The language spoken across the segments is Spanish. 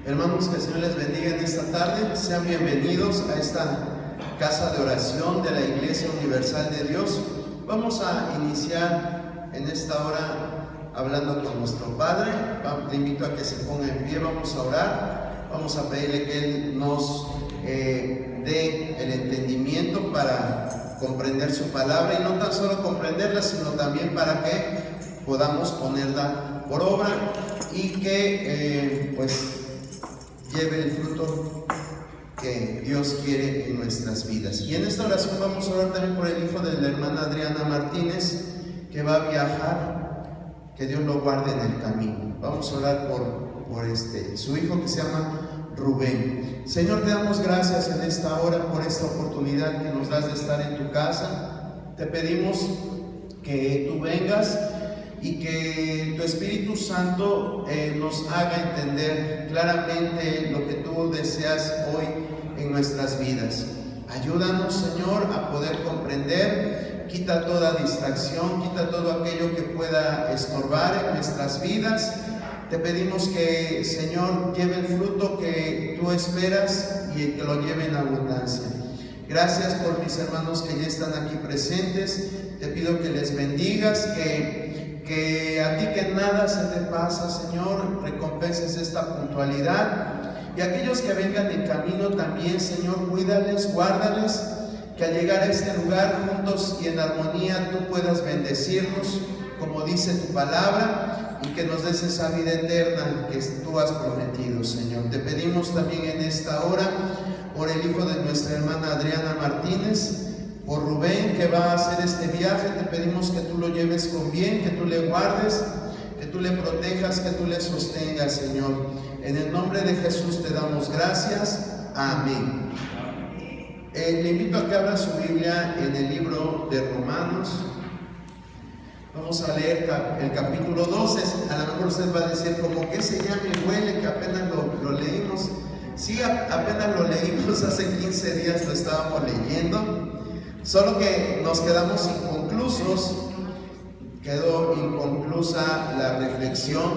Hermanos, que el Señor les bendiga en esta tarde. Sean bienvenidos a esta casa de oración de la Iglesia Universal de Dios. Vamos a iniciar en esta hora hablando con nuestro Padre. Le invito a que se ponga en pie, vamos a orar. Vamos a pedirle que Él nos dé el entendimiento para comprender su palabra, y no tan solo comprenderla, sino también para que podamos ponerla por obra y que lleve el fruto que Dios quiere en nuestras vidas. Y en esta oración vamos a orar también por el hijo de la hermana Adriana Martínez, que va a viajar, que Dios lo guarde en el camino. Vamos a orar por su hijo, que se llama Rubén. Señor, te damos gracias en esta hora por esta oportunidad que nos das de estar en tu casa. Te pedimos que tú vengas y que tu Espíritu Santo nos haga entender claramente lo que tú deseas hoy en nuestras vidas. Ayúdanos, Señor, a poder comprender. Quita toda distracción, quita todo aquello que pueda estorbar en nuestras vidas. Te pedimos que, Señor, lleve el fruto que tú esperas y que lo lleve en abundancia. Gracias por mis hermanos que ya están aquí presentes. Te pido que les bendigas, que a ti que nada se te pasa, Señor, recompenses esta puntualidad. Y aquellos que vengan en camino también, Señor, cuídales, guárdales, que al llegar a este lugar juntos y en armonía tú puedas bendecirnos, como dice tu palabra, y que nos des esa vida eterna que tú has prometido, Señor. Te pedimos también en esta hora por el hijo de nuestra hermana Adriana Martínez, por Rubén, que va a hacer este viaje. Te pedimos que tú lo lleves con bien, que tú le guardes, que tú le protejas, que tú le sostengas, Señor. En el nombre de Jesús te damos gracias. Amén. Le invito a que abra su Biblia en el libro de Romanos. Vamos a leer el capítulo 12. A lo mejor usted va a decir, como que ese ya me huele, que apenas lo leímos. Sí, apenas lo leímos, hace 15 días lo estábamos leyendo. Solo que nos quedamos inconclusos, quedó inconclusa la reflexión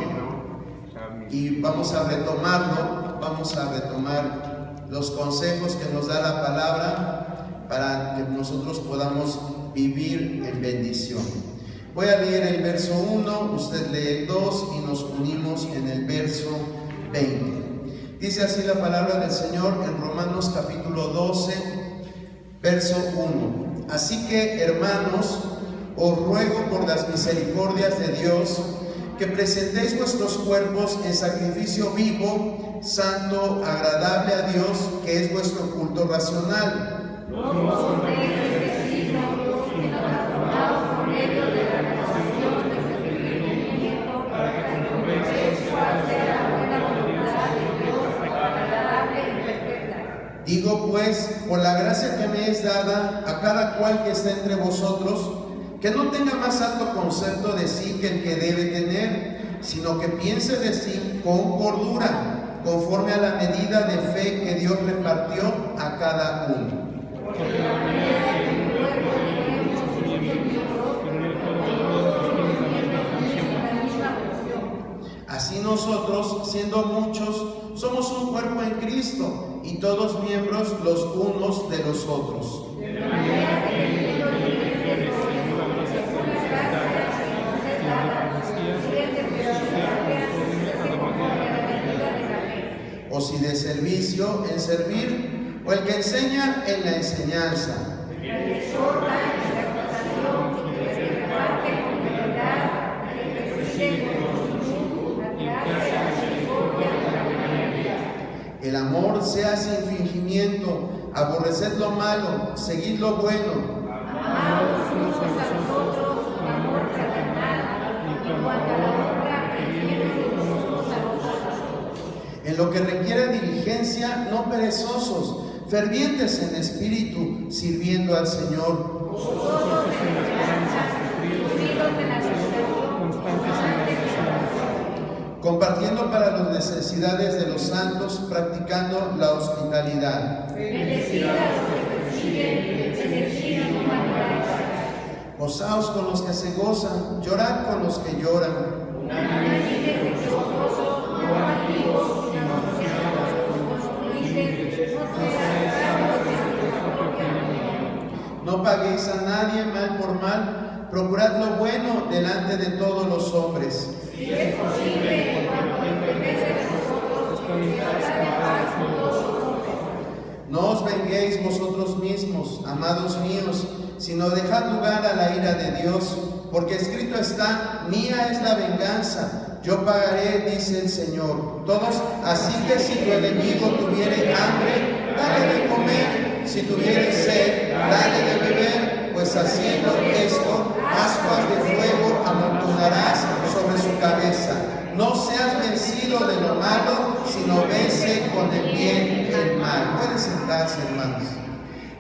y vamos a retomarlo, vamos a retomar los consejos que nos da la palabra para que nosotros podamos vivir en bendición. Voy a leer el verso 1, usted lee el 2 y nos unimos en el verso 20. Dice así la palabra del Señor en Romanos capítulo 12, verso 1. Así que, hermanos, os ruego por las misericordias de Dios que presentéis vuestros cuerpos en sacrificio vivo, santo, agradable a Dios, que es vuestro culto racional. Digo pues, por la gracia que me es dada, a cada cual que está entre vosotros, que no tenga más alto concepto de sí que el que debe tener, sino que piense de sí con cordura, conforme a la medida de fe que Dios repartió a cada uno. Así nosotros, siendo muchos, somos un cuerpo en Cristo, y todos miembros los unos de los otros. O si de servicio, en servir, o el que enseña, en la enseñanza. El amor sea sin fingimiento, aborreced lo malo, seguid lo bueno. Amados unos a vosotros, amor fraternal, y cuanto a la honra, prefieros los unos a los otros. En lo que requiera diligencia, no perezosos, fervientes en espíritu, sirviendo al Señor. Vosotros en la esperanza, unidos en la asociación, constantes en la oración, compartiendo para las necesidades de los santos, practicando la hospitalidad. bendecid a los que persiguen, bendecid a humanidad. Gozaos con los que se gozan, llorad con los que lloran. Unánime de gozoso, no activos, sino sociedad. paguéis a nadie mal por mal, procurad lo bueno delante de todos los hombres. Si es posible, cuando dependiese de nosotros, tratad de paz con todos los hombres. No os venguéis vosotros mismos, amados míos, sino dejad lugar a la ira de Dios, porque escrito está: mía es la venganza, yo pagaré, dice el Señor. Todos, así que si tu enemigo tuviere hambre, dale de comer, si tuviere sed, dale de beber, pues haciendo esto, ascuas de fuego amontonarás sobre su cabeza. No seas vencido de lo malo, sino vence con el bien el mal. Pueden sentarse, hermanos.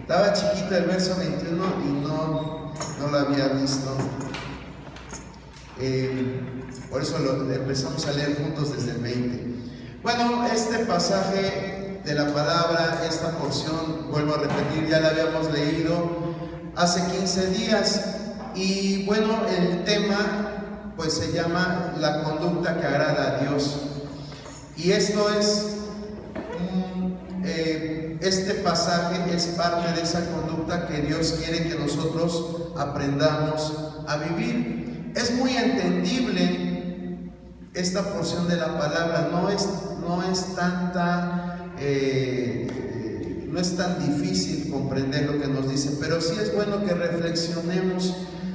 Estaba chiquito el verso 21 y no lo había visto. Por eso lo empezamos a leer juntos desde el 20. Bueno, este pasaje de la palabra, esta porción, vuelvo a repetir, ya la habíamos leído hace 15 días. Y bueno, el tema pues se llama la conducta que agrada a Dios. Y esto es este pasaje es parte de esa conducta que Dios quiere que nosotros aprendamos a vivir. Es muy entendible esta porción de la palabra, no es tan difícil comprender lo que nos dice, pero sí es bueno que reflexionemos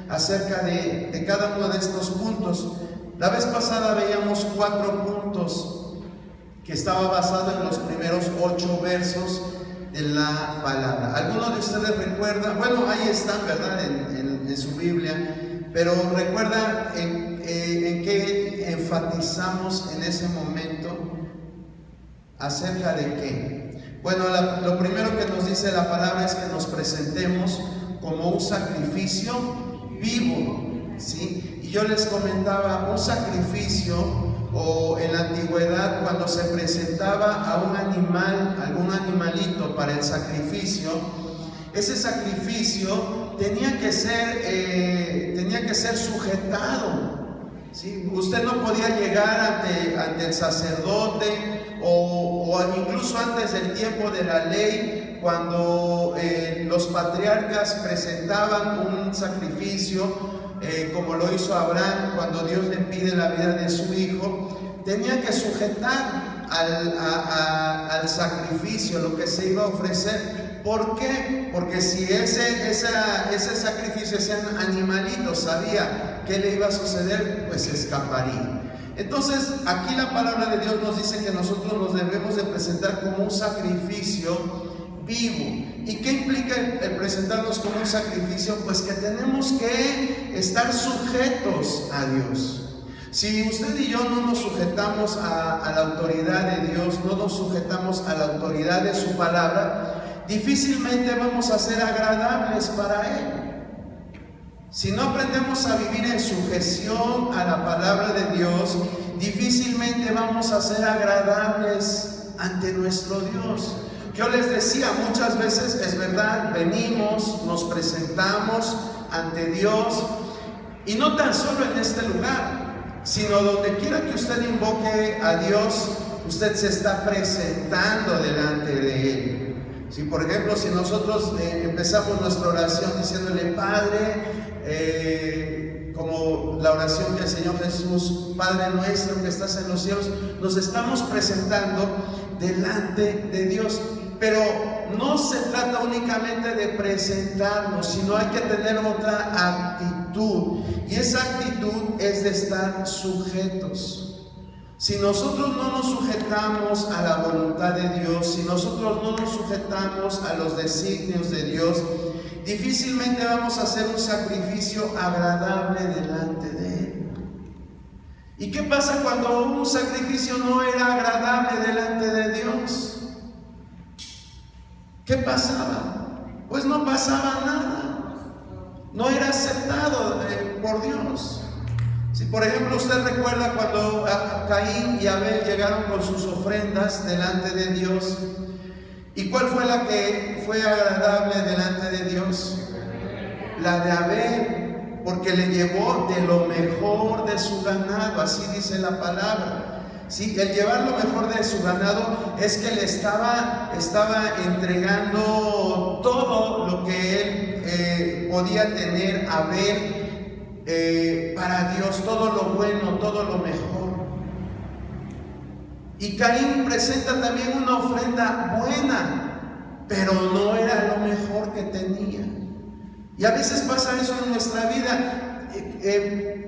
acerca de cada uno de estos puntos. La vez pasada veíamos 4 puntos que estaba basado en los primeros 8 versos de la palabra. ¿Algunos de ustedes recuerdan? Bueno, ahí están, ¿verdad? En su Biblia, pero ¿recuerdan en qué enfatizamos en ese momento? ¿Acerca de qué? Bueno, lo primero que nos dice la palabra es que nos presentemos como un sacrificio vivo, ¿sí? Y yo les comentaba, un sacrificio, o en la antigüedad cuando se presentaba a un animal, algún animalito para el sacrificio, ese sacrificio tenía que ser sujetado, ¿sí? Usted no podía llegar ante el sacerdote o incluso antes del tiempo de la ley, cuando los patriarcas presentaban un sacrificio, como lo hizo Abraham cuando Dios le pide la vida de su hijo, tenía que sujetar al sacrificio, lo que se iba a ofrecer. ¿Por qué? Porque si ese sacrificio, ese animalito sabía qué le iba a suceder, pues se escaparía. Entonces aquí la palabra de Dios nos dice que nosotros nos debemos de presentar como un sacrificio vivo. ¿Y qué implica el presentarnos como un sacrificio? Pues que tenemos que estar sujetos a Dios. Si usted y yo no nos sujetamos a la autoridad de Dios, no nos sujetamos a la autoridad de su palabra, difícilmente vamos a ser agradables para Él. Si no aprendemos a vivir en sujeción a la palabra de Dios, difícilmente vamos a ser agradables ante nuestro Dios. Yo les decía, muchas veces es verdad, venimos, nos presentamos ante Dios, y no tan solo en este lugar, sino donde quiera que usted invoque a Dios, usted se está presentando delante de Él. Si por ejemplo, si nosotros empezamos nuestra oración diciéndole: Padre, como la oración que el Señor Jesús, Padre nuestro que estás en los cielos, nos estamos presentando delante de Dios. Pero no se trata únicamente de presentarnos, sino hay que tener otra actitud, y esa actitud es de estar sujetos. Si nosotros no nos sujetamos a la voluntad de Dios, si nosotros no nos sujetamos a los designios de Dios, difícilmente vamos a hacer un sacrificio agradable delante de Él. ¿Y qué pasa cuando un sacrificio no era agradable delante de Dios? ¿Qué pasaba? Pues no pasaba nada. No era aceptado por Dios. Si por ejemplo usted recuerda cuando Caín y Abel llegaron con sus ofrendas delante de Dios, ¿y cuál fue la que fue agradable delante de Dios? La de Abel, porque le llevó de lo mejor de su ganado, así dice la palabra. ¿sí? El llevar lo mejor de su ganado es que le estaba entregando todo lo que él podía tener, para Dios, todo lo bueno, todo lo mejor. Y Caín presenta también una ofrenda buena, pero no era lo mejor que tenía. Y a veces pasa eso en nuestra vida.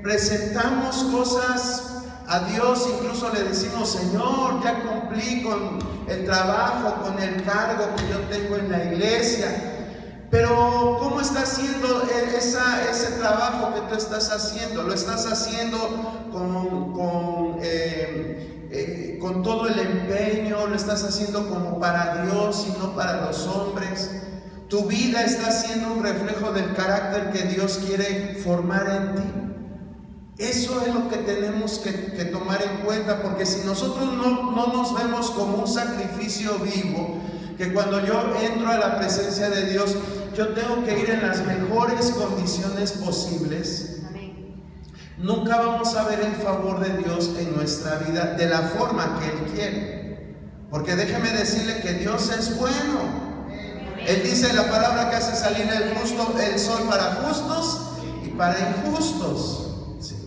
Presentamos cosas a Dios, incluso le decimos: Señor, ya cumplí con el trabajo, con el cargo que yo tengo en la iglesia. Pero ¿cómo está haciendo ese trabajo que tú estás haciendo? ¿Lo estás haciendo con todo el empeño? ¿Lo estás haciendo como para Dios y no para los hombres? ¿Tu vida está siendo un reflejo del carácter que Dios quiere formar en ti? Eso es lo que tenemos que tomar en cuenta, porque si nosotros no nos vemos como un sacrificio vivo, que cuando yo entro a la presencia de Dios, yo tengo que ir en las mejores condiciones posibles, nunca vamos a ver el favor de Dios en nuestra vida de la forma que Él quiere. Porque déjeme decirle que Dios es bueno. Él dice en la palabra que hace salir el sol para justos y para injustos.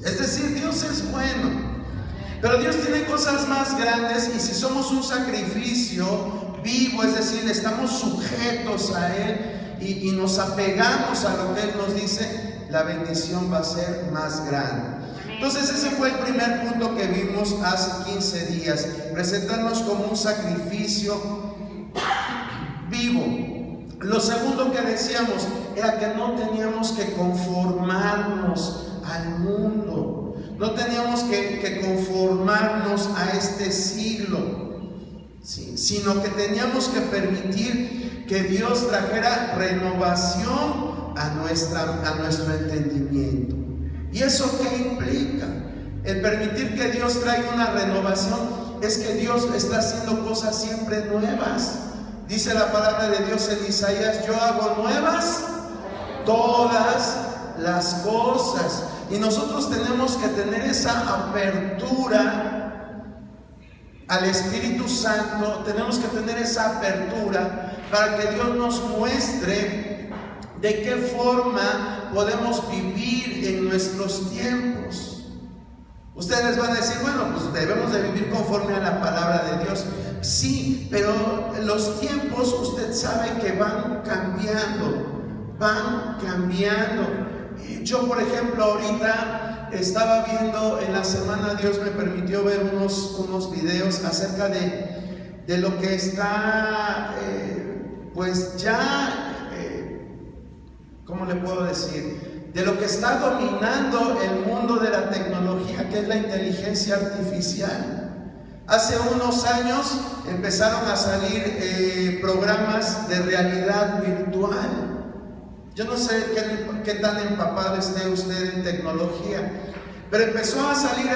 Es decir, Dios es bueno. Pero Dios tiene cosas más grandes, y si somos un sacrificio vivo, es decir, estamos sujetos a Él y nos apegamos a lo que Él nos dice, la bendición va a ser más grande. Entonces ese fue el primer punto que vimos hace 15 días, presentarnos como un sacrificio vivo. Lo segundo que decíamos era que no teníamos que conformarnos al mundo, no teníamos que conformarnos a este siglo, ¿sí? Sino que teníamos que permitir que Dios trajera renovación a nuestro entendimiento. ¿Y eso qué implica? El permitir que Dios traiga una renovación es que Dios está haciendo cosas siempre nuevas. Dice la palabra de Dios en Isaías: yo hago nuevas todas las cosas. Y nosotros tenemos que tener esa apertura al Espíritu Santo, tenemos que tener esa apertura para que Dios nos muestre de qué forma podemos vivir en nuestros tiempos. Ustedes van a decir: bueno, pues debemos de vivir conforme a la palabra de Dios. Sí, pero los tiempos usted sabe que van cambiando. Yo, por ejemplo, ahorita estaba viendo en la semana, Dios me permitió ver unos videos acerca de lo que está, pues ya, ¿cómo le puedo decir? De lo que está dominando el mundo de la tecnología, que es la inteligencia artificial. Hace unos años empezaron a salir programas de realidad virtual. Yo no sé qué tan empapado esté usted en tecnología, pero empezó a salir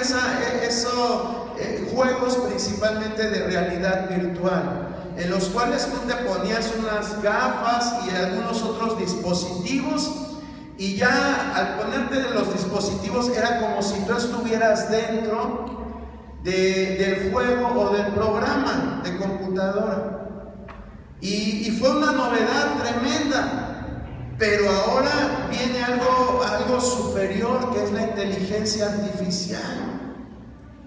juegos principalmente de realidad virtual, en los cuales tú te ponías unas gafas y algunos otros dispositivos, y ya al ponerte los dispositivos era como si tú estuvieras dentro del juego o del programa de computadora. Y fue una novedad tremenda. Pero ahora viene algo superior, que es la inteligencia artificial.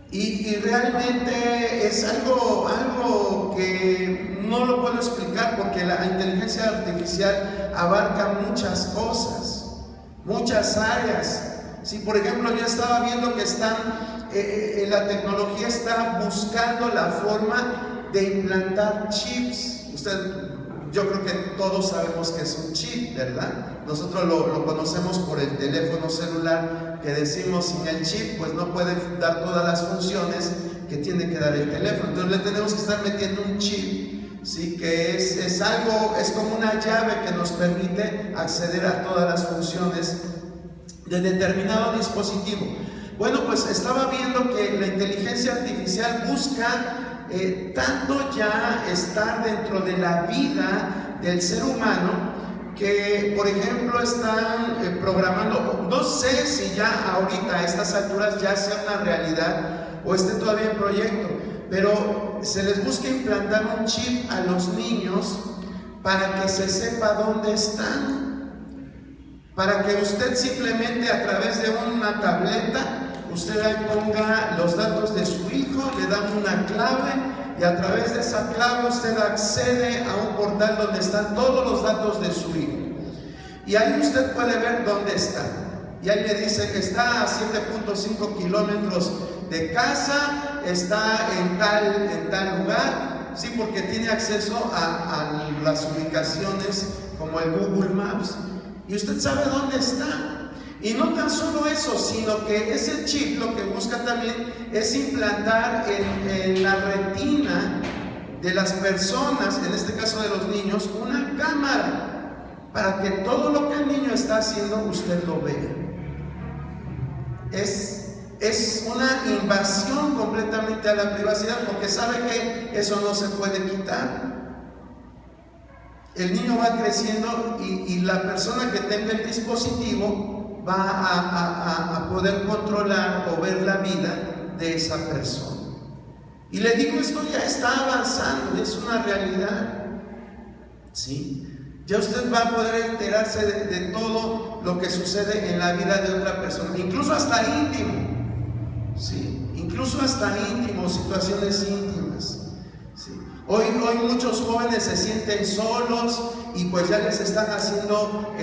Y realmente es algo que no lo puedo explicar, porque la inteligencia artificial abarca muchas cosas, muchas áreas. Sí, por ejemplo, yo estaba viendo que la tecnología está buscando la forma de implantar chips. Yo creo que todos sabemos que es un chip, ¿verdad? Nosotros lo conocemos por el teléfono celular, que decimos: sin el chip pues no puede dar todas las funciones que tiene que dar el teléfono. Entonces le tenemos que estar metiendo un chip, ¿sí? Que es como una llave que nos permite acceder a todas las funciones de determinado dispositivo. Bueno, pues estaba viendo que la inteligencia artificial busca tanto ya estar dentro de la vida del ser humano, que por ejemplo están programando, no sé si ya ahorita a estas alturas ya sea una realidad, o esté todavía en proyecto, pero se les busca implantar un chip a los niños para que se sepa dónde están, para que usted simplemente a través de una tableta, usted ahí ponga los datos de su hijo, le dan una clave y a través de esa clave usted accede a un portal donde están todos los datos de su hijo. Y ahí usted puede ver dónde está. Y ahí le dice que está a 7.5 kilómetros de casa, está en tal lugar, sí, porque tiene acceso a las ubicaciones como el Google Maps. Y usted sabe dónde está. Y no tan solo eso, sino que ese chip lo que busca también es implantar en la retina de las personas, en este caso de los niños, una cámara para que todo lo que el niño está haciendo usted lo vea. Es una invasión completamente a la privacidad, porque sabe que eso no se puede quitar. El niño va creciendo y la persona que tenga el dispositivo va a poder controlar o ver la vida de esa persona. Y le digo, esto ya está avanzando, es una realidad. ¿Sí? Ya usted va a poder enterarse de todo lo que sucede en la vida de otra persona, incluso hasta íntimo. ¿Sí? Incluso hasta íntimo, situaciones íntimas. ¿Sí? Hoy muchos jóvenes se sienten solos y pues ya les están haciendo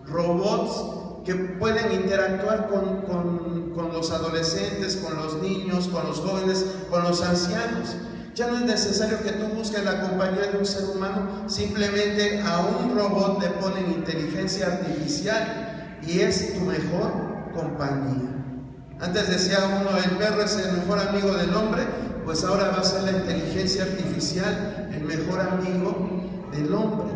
robots que pueden interactuar con los adolescentes, con los niños, con los jóvenes, con los ancianos. Ya no es necesario que tú busques la compañía de un ser humano, simplemente a un robot le ponen inteligencia artificial y es tu mejor compañía. Antes decía uno, el perro es el mejor amigo del hombre, pues ahora va a ser la inteligencia artificial el mejor amigo del hombre.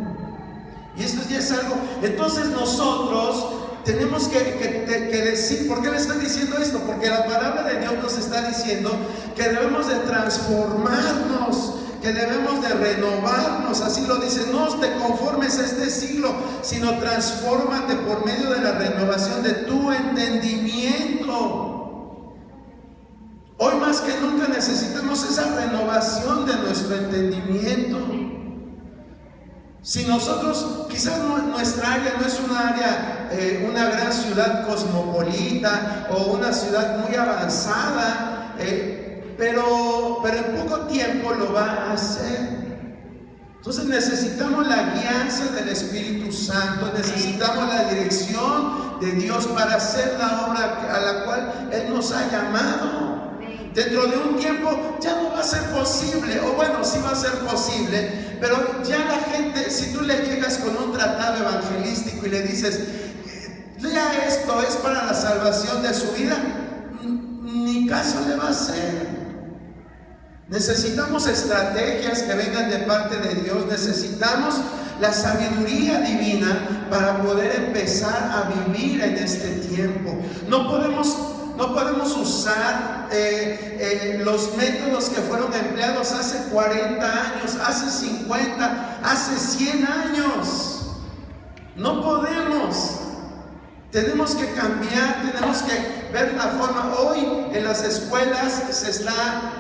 Y esto ya es algo. Entonces nosotros tenemos que decir, ¿por qué le estoy diciendo esto? Porque la palabra de Dios nos está diciendo que debemos de transformarnos, que debemos de renovarnos. Así lo dice, no te conformes a este siglo, sino transfórmate por medio de la renovación de tu entendimiento. Hoy más que nunca necesitamos esa renovación de nuestro entendimiento. Si nosotros, quizás nuestra área no es una área, una gran ciudad cosmopolita o una ciudad muy avanzada, pero en poco tiempo lo va a hacer. Entonces necesitamos la guianza del Espíritu Santo, necesitamos la dirección de Dios para hacer la obra a la cual Él nos ha llamado. Dentro de un tiempo ya no va a ser posible, o bueno, sí va a ser posible, pero ya la gente, si tú le llegas con un tratado evangelístico y le dices, lea esto, es para la salvación de su vida, ni caso le va a hacer. Necesitamos estrategias que vengan de parte de Dios, necesitamos la sabiduría divina para poder empezar a vivir en este tiempo. No podemos usar los métodos que fueron empleados hace 40 años, hace 50, hace 100 años. No podemos. Tenemos que cambiar, tenemos que ver la forma. Hoy en las escuelas se está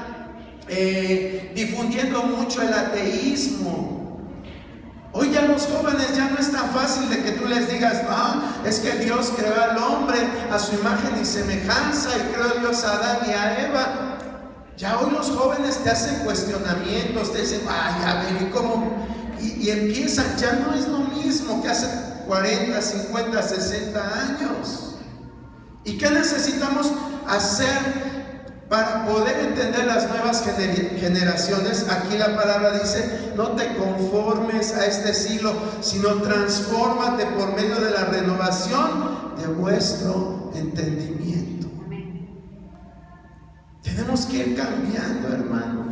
difundiendo mucho el ateísmo. Hoy ya los jóvenes ya no es tan fácil de que tú les digas, es que Dios creó al hombre a su imagen y semejanza y creó a Dios a Adán y a Eva. Ya hoy los jóvenes te hacen cuestionamientos, te dicen, a ver, ¿y cómo? Y empiezan, ya no es lo mismo que hace 40, 50, 60 años. ¿Y qué necesitamos hacer para poder entender las nuevas generaciones? Aquí la palabra dice, no te conformes a este siglo, sino transfórmate por medio de la renovación de vuestro entendimiento. Tenemos que ir cambiando, hermano.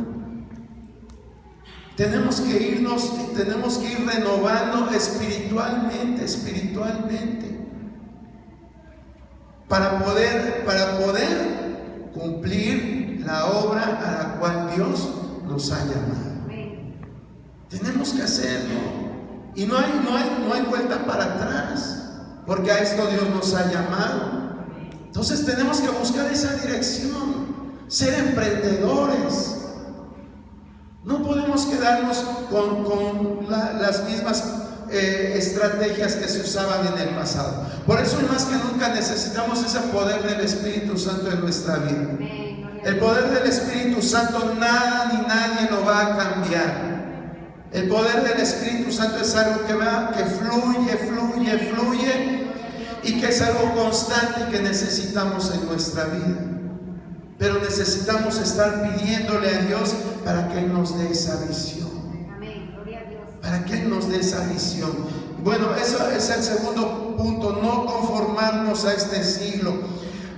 Tenemos que ir renovando espiritualmente, para poder cumplir la obra a la cual Dios nos ha llamado. Tenemos que hacerlo. Y no hay vuelta para atrás, porque a esto Dios nos ha llamado. Entonces tenemos que buscar esa dirección, ser emprendedores. No podemos quedarnos con las mismas estrategias que se usaban en el pasado. Por eso más que nunca necesitamos ese poder del Espíritu Santo en nuestra vida. El poder del Espíritu Santo nada ni nadie lo va a cambiar. El poder del Espíritu Santo es algo que fluye y que es algo constante que necesitamos en nuestra vida. Pero necesitamos estar pidiéndole a Dios para que Él nos dé esa visión. Para que Él nos dé esa visión. Bueno, eso es el segundo punto, no conformarnos a este siglo.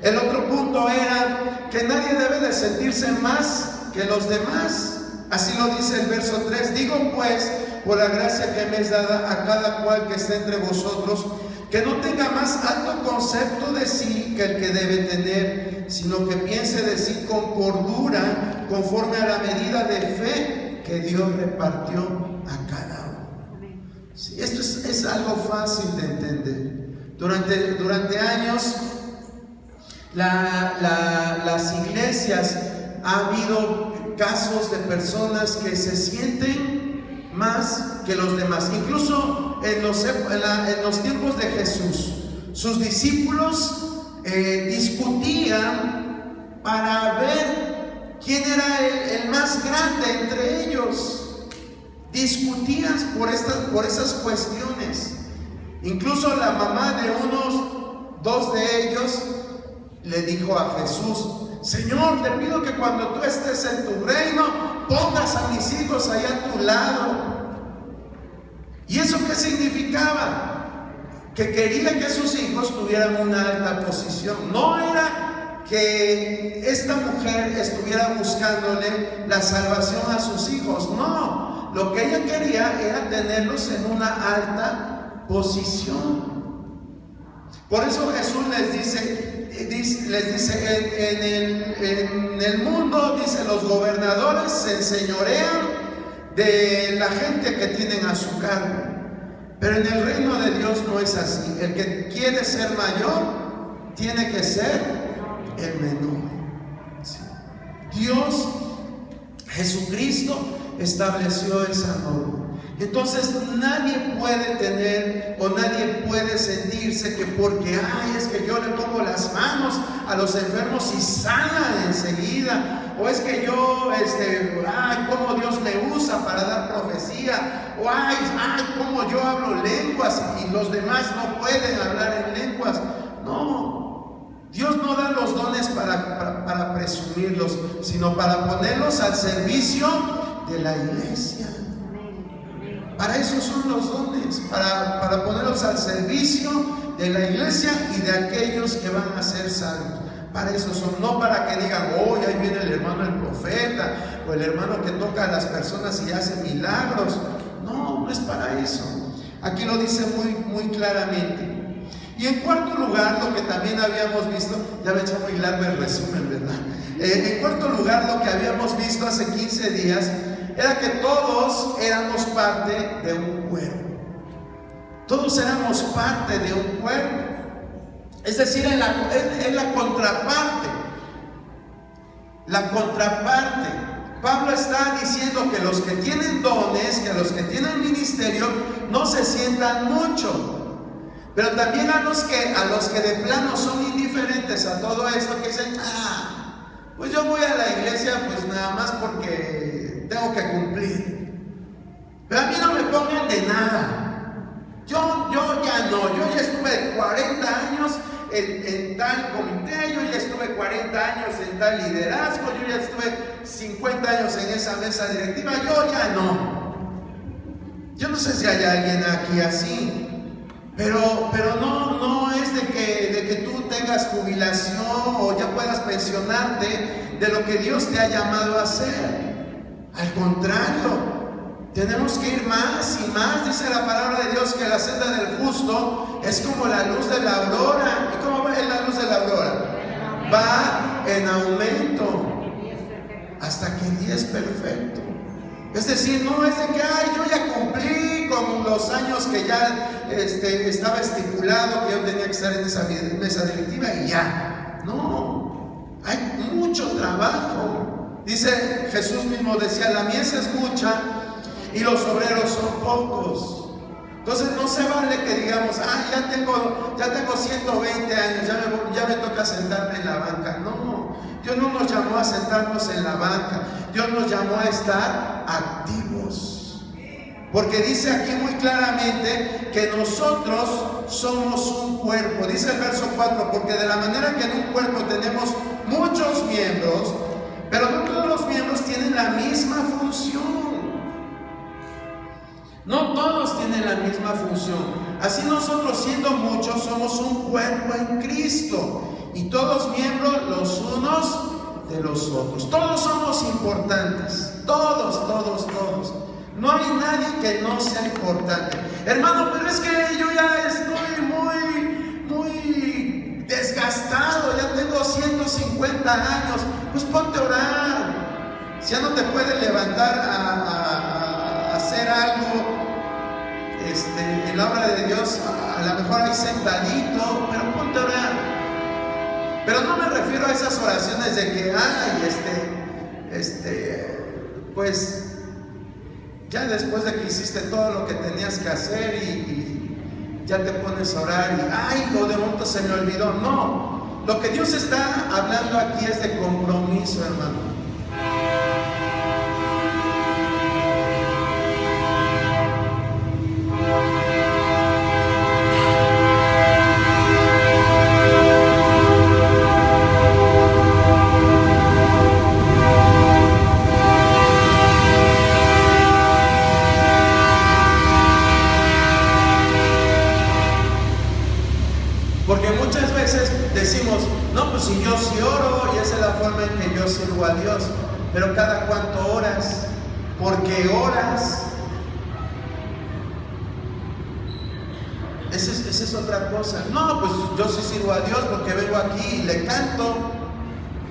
El otro punto era que nadie debe de sentirse más que los demás. Así lo dice el verso 3. Digo pues, por la gracia que me es dada a cada cual que esté entre vosotros, que no tenga más alto concepto de sí que el que debe tener, sino que piense de sí con cordura, conforme a la medida de fe que Dios repartió a cada uno. Sí, esto es algo fácil de entender. Durante años, las iglesias, ha habido casos de personas que se sienten más que los demás. Incluso en los tiempos de Jesús, sus discípulos discutían para ver quién era el más grande entre ellos. Discutían por esas cuestiones. Incluso la mamá de dos de ellos le dijo a Jesús: Señor, te pido que cuando tú estés en tu reino, pongas a mis hijos allá a tu lado. ¿Y eso qué significaba? Que quería que sus hijos tuvieran una alta posición. No era que esta mujer estuviera buscándole la salvación a sus hijos. No, lo que ella quería era tenerlos en una alta posición. Por eso Jesús les dice en el mundo, dice, los gobernadores se enseñorean de la gente que tienen a su cargo. Pero en el reino de Dios no es así. El que quiere ser mayor tiene que ser el menor. ¿Sí? Dios, Jesucristo, estableció esa norma. Entonces nadie puede tener o nadie puede sentirse que porque es que yo le pongo las manos a los enfermos y sanan enseguida, o es que yo cómo Dios me usa para dar profecía, o cómo yo hablo lenguas y los demás no pueden hablar en lenguas. No, Dios no da los dones para presumirlos, sino para ponerlos al servicio de la iglesia. Para eso son los dones, para ponerlos al servicio de la iglesia y de aquellos que van a ser salvos. Para eso son, no para que digan, ahí viene el hermano el profeta, o el hermano que toca a las personas y hace milagros. No es para eso. Aquí lo dice muy claramente. Y en cuarto lugar, lo que también habíamos visto, ya me he hecho muy largo el resumen, ¿verdad? En cuarto lugar, lo que habíamos visto hace 15 días, era que todos éramos parte de un cuerpo. Todos éramos parte de un cuerpo. Es decir, en la contraparte. La contraparte. Pablo está diciendo que los que tienen dones, que los que tienen ministerio, no se sientan mucho. Pero también a los que de plano son indiferentes a todo esto, que dicen, pues yo voy a la iglesia pues nada más porque tengo que cumplir. Pero a mí no me pongan de nada. Yo ya estuve 40 años en tal comité, yo ya estuve 40 años en tal liderazgo, yo ya estuve 50 años en esa mesa directiva, yo ya no. Yo no sé si hay alguien aquí así. Pero no es de que tú tengas jubilación o ya puedas pensionarte de lo que Dios te ha llamado a hacer. Al contrario, tenemos que ir más y más. Dice la palabra de Dios que la senda del justo es como la luz de la aurora. ¿Y cómo va la luz de la aurora? Va en aumento hasta que el día es perfecto. Es decir, no es de que yo ya cumplí con los años que ya estaba estipulado que yo tenía que estar en esa mesa directiva y ya. No, hay mucho trabajo. Dice, Jesús mismo decía, la mies es mucha y los obreros son pocos. Entonces no se vale que digamos, ya tengo 120 años, ya me toca sentarme en la banca. No, Dios no nos llamó a sentarnos en la banca, Dios nos llamó a estar activos. Porque dice aquí muy claramente que nosotros somos un cuerpo. Dice el verso 4, porque de la manera que en un cuerpo tenemos muchos miembros, pero no todos los miembros tienen la misma función. No todos tienen la misma función. Así nosotros, siendo muchos, somos un cuerpo en Cristo y todos miembros los unos de los otros. Todos somos importantes, todos. No hay nadie que no sea importante. Hermano, pero es que yo ya estoy muy desgastado, ya tengo 150 años. Pues ponte a orar. Si ya no te puedes levantar a hacer algo en la obra de Dios, a lo mejor ahí sentadito, pero ponte a orar. Pero no me refiero a esas oraciones de que pues ya después de que hiciste todo lo que tenías que hacer y ya te pones a orar y lo de momento se me olvidó. No, lo que Dios está hablando aquí es de compromiso, hermano. Porque muchas veces decimos, no, pues si yo sí oro y esa es la forma en que yo sirvo a Dios, pero cada cuánto oras, ¿por qué oras? Esa es otra cosa. No, pues yo sí sirvo a Dios porque vengo aquí y le canto.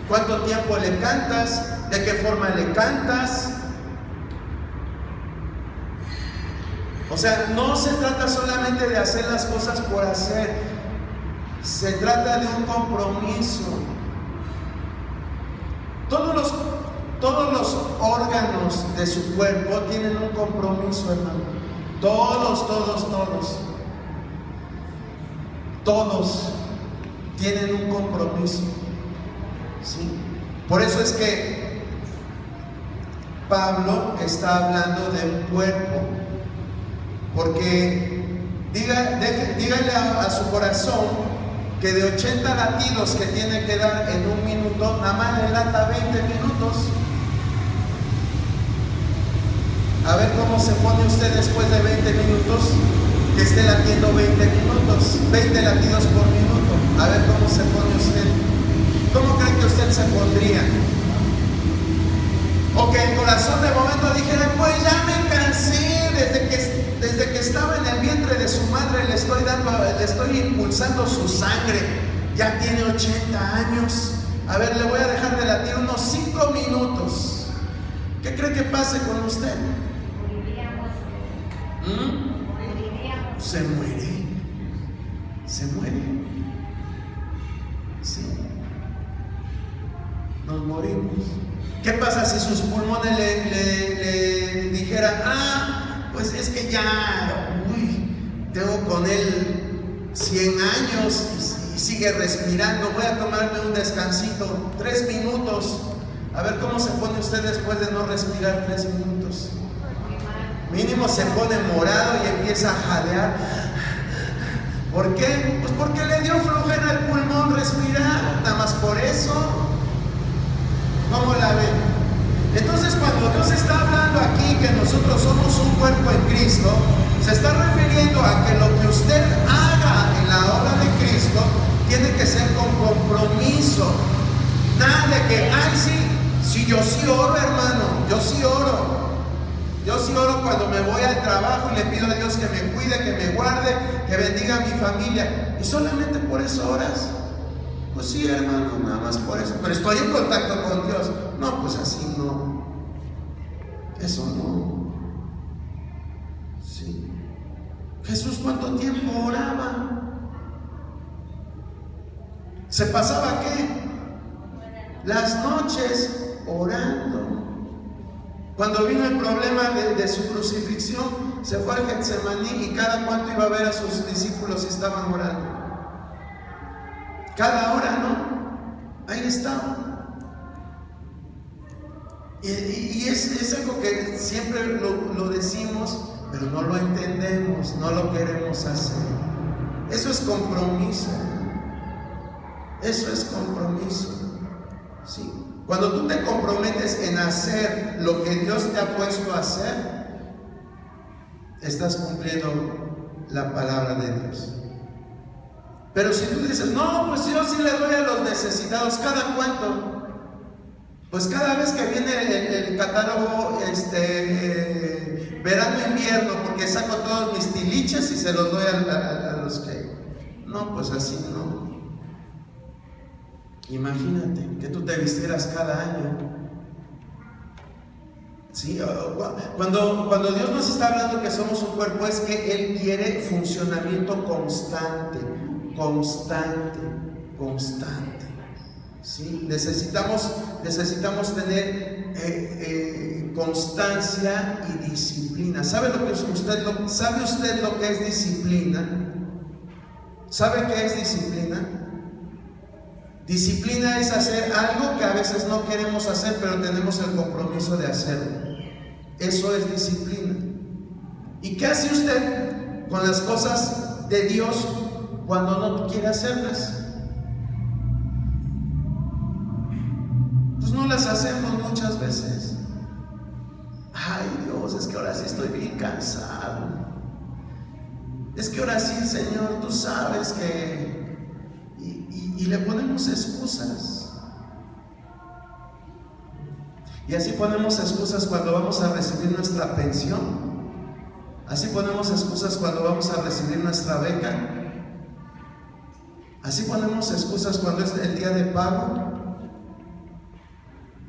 ¿Cuánto tiempo le cantas? ¿De qué forma le cantas? O sea, no se trata solamente de hacer las cosas por hacer. Se trata de un compromiso. Todos los órganos de su cuerpo tienen un compromiso, hermano. Todos tienen un compromiso. ¿Sí? Por eso es que Pablo está hablando del cuerpo. Porque dígale a su corazón que de 80 latidos que tiene que dar en un minuto, nada más le lata 20 minutos. A ver cómo se pone usted después de 20 minutos, que esté latiendo 20 minutos, 20 latidos por minuto. A ver cómo se pone usted. ¿Cómo cree que usted se pondría? O que el corazón de momento dijera, pues ya me cansé, desde que estaba en el vientre de su madre le estoy impulsando su sangre, ya tiene 80 años, a ver, le voy a dejar de latir unos 5 minutos. ¿Qué cree que pase con usted? Se muere. Sí. Nos morimos. ¿Qué pasa si sus pulmones le dijeran, pues es que ya, tengo con él 100 años y sigue respirando, voy a tomarme un descansito, 3 minutos. A ver cómo se pone usted después de no respirar 3 minutos. Mínimo se pone morado y empieza a jadear. ¿Por qué? Pues porque le dio flojera al pulmón respirar, nada más por eso. ¿Cómo la ven? Entonces, cuando Dios está hablando aquí que nosotros somos un cuerpo en Cristo, se está refiriendo a que lo que usted haga en la obra de Cristo tiene que ser con compromiso. Nada de que, sí, yo sí oro, hermano, yo sí oro. Yo sí oro cuando me voy al trabajo y le pido a Dios que me cuide, que me guarde, que bendiga a mi familia. ¿Y solamente por eso oras? Pues sí, hermano, nada más por eso. Pero estoy en contacto con Dios. No, pues así no. Eso no. Sí. Jesús, ¿cuánto tiempo oraba? ¿Se pasaba qué? Las noches orando. Cuando vino el problema de su crucifixión, se fue al Getsemaní y cada cuánto iba a ver a sus discípulos y estaban orando. Cada hora, ¿no? Ahí estaban. Y es algo que siempre lo decimos, pero no lo entendemos, no lo queremos hacer. Eso es compromiso. Eso es compromiso. ¿Sí? Cuando tú te comprometes en hacer lo que Dios te ha puesto a hacer, estás cumpliendo la palabra de Dios. Pero si tú dices, no, pues yo sí le doy a los necesitados, ¿cada cuánto? Pues cada vez que viene el catálogo verano-invierno, porque saco todos mis tiliches y se los doy a los que... No, pues así no. Imagínate que tú te vistieras cada año. ¿Sí? Cuando Dios nos está hablando que somos un cuerpo, es que Él quiere funcionamiento constante. ¿Sí? Necesitamos tener constancia y disciplina. ¿Sabe usted lo que es disciplina? ¿Sabe qué es disciplina? Disciplina es hacer algo que a veces no queremos hacer, pero tenemos el compromiso de hacerlo. Eso es disciplina. ¿Y qué hace usted con las cosas de Dios cuando no quiere hacerlas? Pues no las hacemos muchas veces. Ay Dios, es que ahora sí estoy bien cansado. Es que ahora sí, Señor, tú sabes que... Y le ponemos excusas. Y así ponemos excusas cuando vamos a recibir nuestra pensión. Así ponemos excusas cuando vamos a recibir nuestra beca. Así ponemos excusas cuando es el día de pago.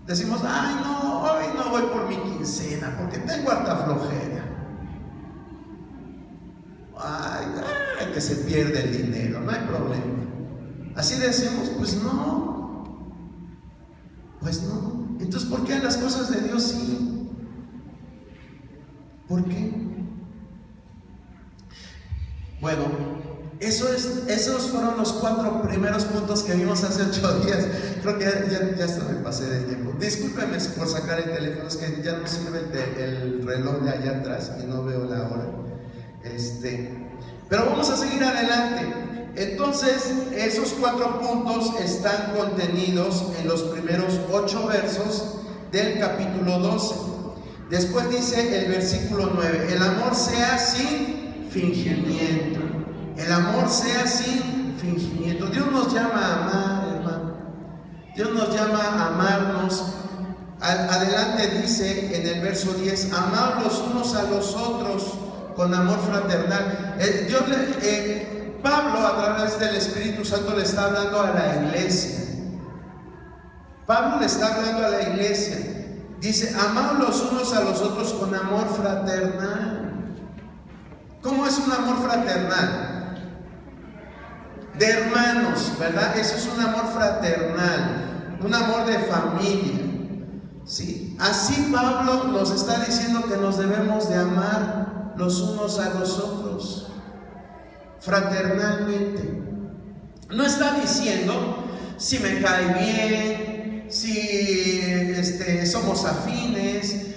Decimos, ay no, hoy no voy por mi quincena porque tengo harta flojera. Ay, que se pierde el dinero, no hay problema. Así decimos, pues no. Entonces, ¿por qué las cosas de Dios sí? ¿Por qué? Bueno, esos fueron los 4 primeros puntos que vimos hace 8 días. Creo que ya hasta me pasé de tiempo. Discúlpeme por sacar el teléfono, es que ya no sirve el reloj de allá atrás y no veo la hora. Pero vamos a seguir adelante. Entonces, esos 4 puntos están contenidos en los primeros 8 versos del capítulo 12. Después dice el versículo 9: el amor sea sin fingimiento. El amor sea sin fingimiento. Dios nos llama a amar, hermano. Dios nos llama a amarnos. Adelante dice en el verso 10: amaos los unos a los otros con amor fraternal. Pablo, a través del Espíritu Santo, le está hablando a la iglesia. Pablo le está hablando a la iglesia. Dice, amaos los unos a los otros con amor fraternal. ¿Cómo es un amor fraternal? De hermanos, ¿verdad? Eso es un amor fraternal, un amor de familia. ¿Sí? Así Pablo nos está diciendo que nos debemos de amar los unos a los otros. Fraternalmente. No está diciendo si me cae bien, si somos afines,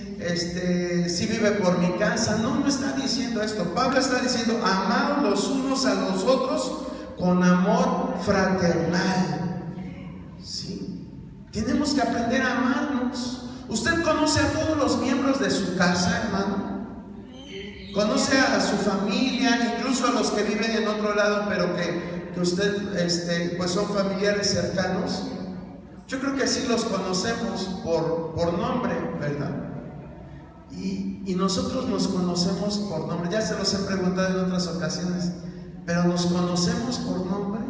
si vive por mi casa. No está diciendo esto. Pablo está diciendo, amaos los unos a los otros con amor fraternal. ¿Sí? Tenemos que aprender a amarnos. ¿Usted conoce a todos los miembros de su casa, hermano? Conoce a su familia, incluso a los que viven en otro lado, pero que usted, pues son familiares cercanos. Yo creo que sí los conocemos por nombre, ¿verdad? Y nosotros nos conocemos por nombre. Ya se los he preguntado en otras ocasiones, pero ¿nos conocemos por nombre?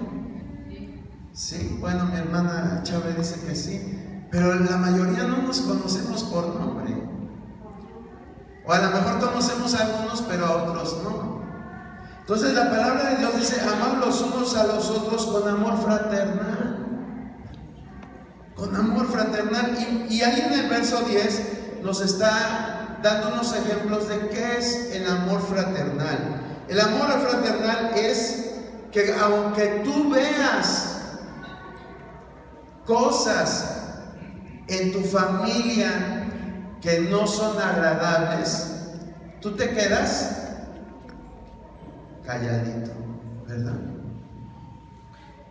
Sí, bueno, mi hermana Chávez dice que sí, pero la mayoría no nos conocemos por nombre. O a lo mejor conocemos a algunos, pero a otros no. Entonces la palabra de Dios dice, amad los unos a los otros con amor fraternal. con amor fraternal. Y ahí en el verso 10 nos está dando unos ejemplos de qué es el amor fraternal. El amor fraternal es que aunque tú veas cosas en tu familia que no son agradables, tú te quedas calladito, ¿verdad?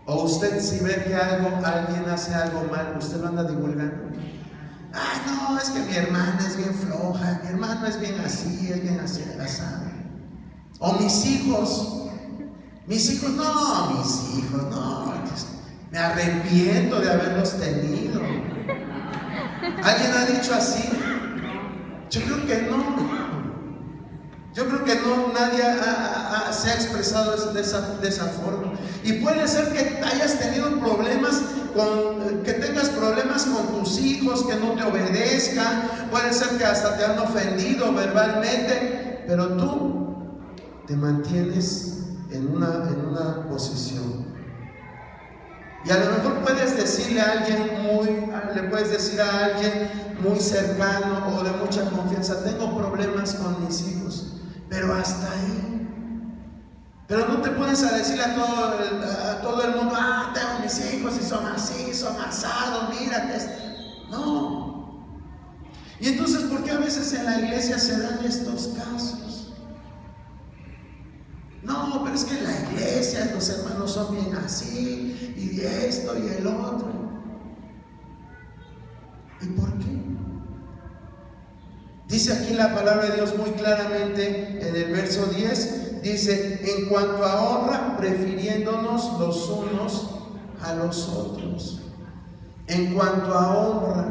O usted, si ve que alguien hace algo mal, usted lo anda divulgando. Ay, no, es que mi hermana es bien floja, mi hermano es bien así, asado. O mis hijos, no, me arrepiento de haberlos tenido. ¿Alguien ha dicho así? Yo creo que no. Nadie se ha expresado de esa forma. Y puede ser que hayas tenido problemas, que tengas problemas con tus hijos, que no te obedezcan. Puede ser que hasta te han ofendido verbalmente, pero tú te mantienes en una posición. Y a lo mejor puedes decirle a alguien muy cercano o de mucha confianza: tengo problemas con mis hijos. Pero hasta ahí. Pero no te pones a decirle a todo el mundo: tengo mis hijos y son así, son asados, mírate. No. Y entonces, ¿por qué a veces en la iglesia se dan estos casos? No, pero es que en la iglesia los hermanos son bien así, y esto y el otro. ¿Y por qué? Dice aquí la palabra de Dios muy claramente en el verso 10, dice: en cuanto a honra, prefiriéndonos los unos a los otros. En cuanto a honra,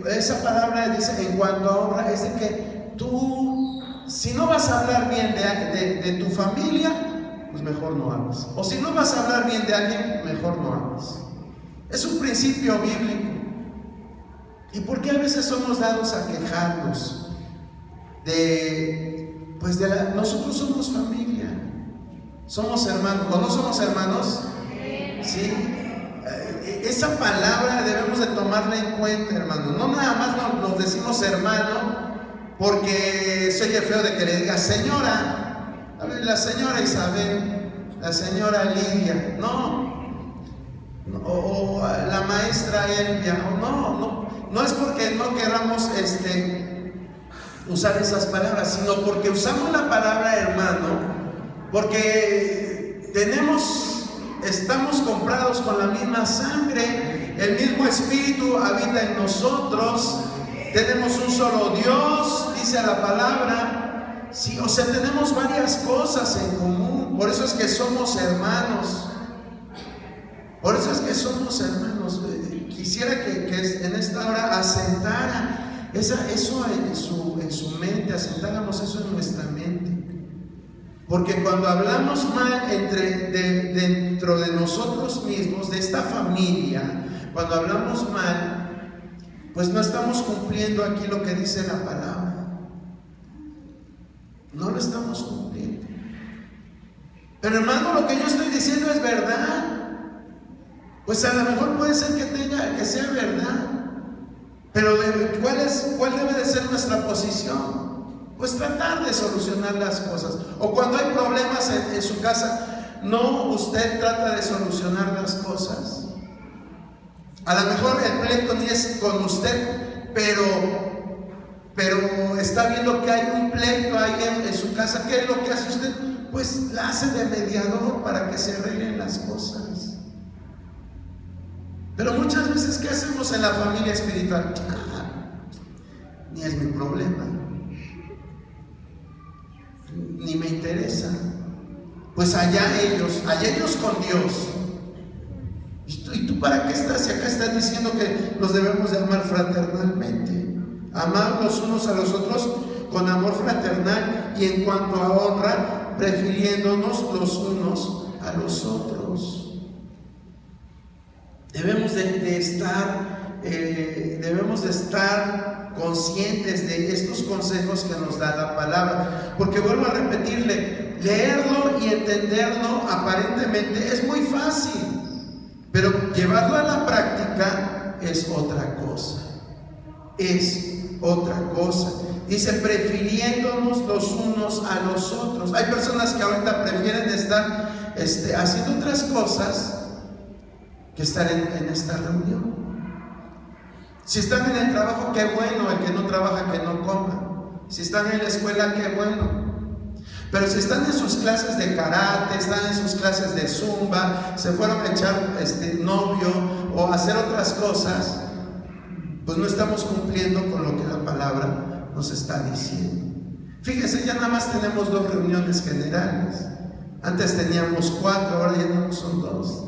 esa palabra dice en cuanto a honra, es de que tú, si no vas a hablar bien de tu familia, pues mejor no hables. O si no vas a hablar bien de alguien, mejor no hables. Es un principio bíblico. ¿Y por qué a veces somos dados a quejarnos nosotros somos familia, somos hermanos? ¿O no somos hermanos? Sí. Esa palabra debemos de tomarla en cuenta, hermano. No nada más nos decimos hermano porque soy el feo de que le diga señora. A ver, la señora Isabel, la señora Lidia, no. O la maestra Elvia, no es porque no queramos usar esas palabras, sino porque usamos la palabra hermano, porque estamos comprados con la misma sangre, el mismo Espíritu habita en nosotros, tenemos un solo Dios, dice la palabra. Sí, o sea, tenemos varias cosas en común, por eso es que somos hermanos. Por eso es que somos hermanos. Quisiera que en esta hora asentara eso en su mente, asentáramos eso en nuestra mente. Porque cuando hablamos mal dentro de nosotros mismos, de esta familia, cuando hablamos mal, pues no estamos cumpliendo aquí lo que dice la palabra. No lo estamos cumpliendo. Pero hermano, lo que yo estoy diciendo es verdad. Pues a lo mejor puede ser que sea verdad, pero ¿cuál debe de ser nuestra posición? Pues tratar de solucionar las cosas. O cuando hay problemas en su casa, no usted trata de solucionar las cosas. A lo mejor el pleito ni es con usted, pero está viendo que hay un pleito ahí en su casa. ¿Qué es lo que hace usted? Pues la hace de mediador para que se arreglen las cosas. Pero muchas veces, ¿qué hacemos en la familia espiritual? Ni es mi problema, ni me interesa. Pues allá ellos con Dios. ¿Y tú para qué estás? Y acá estás diciendo que nos debemos de amar fraternalmente, amar los unos a los otros con amor fraternal, y en cuanto a honra, prefiriéndonos los unos a los otros. Debemos de estar conscientes de estos consejos que nos da la palabra, porque vuelvo a repetirle, leerlo y entenderlo aparentemente es muy fácil, Pero llevarlo a la práctica es otra cosa. Es otra cosa. Dice, prefiriéndonos los unos a los otros. Hay personas que ahorita prefieren estar haciendo otras cosas que estar en esta reunión. Si están en el trabajo, qué bueno. El que no trabaja, que no coma. Si están en la escuela, qué bueno. Pero si están en sus clases de karate, están en sus clases de zumba, se fueron a echar novio o a hacer otras cosas, pues no estamos cumpliendo con lo que la palabra nos está diciendo. Fíjese, ya nada más tenemos 2 reuniones generales. Antes teníamos 4, ahora ya no son 2.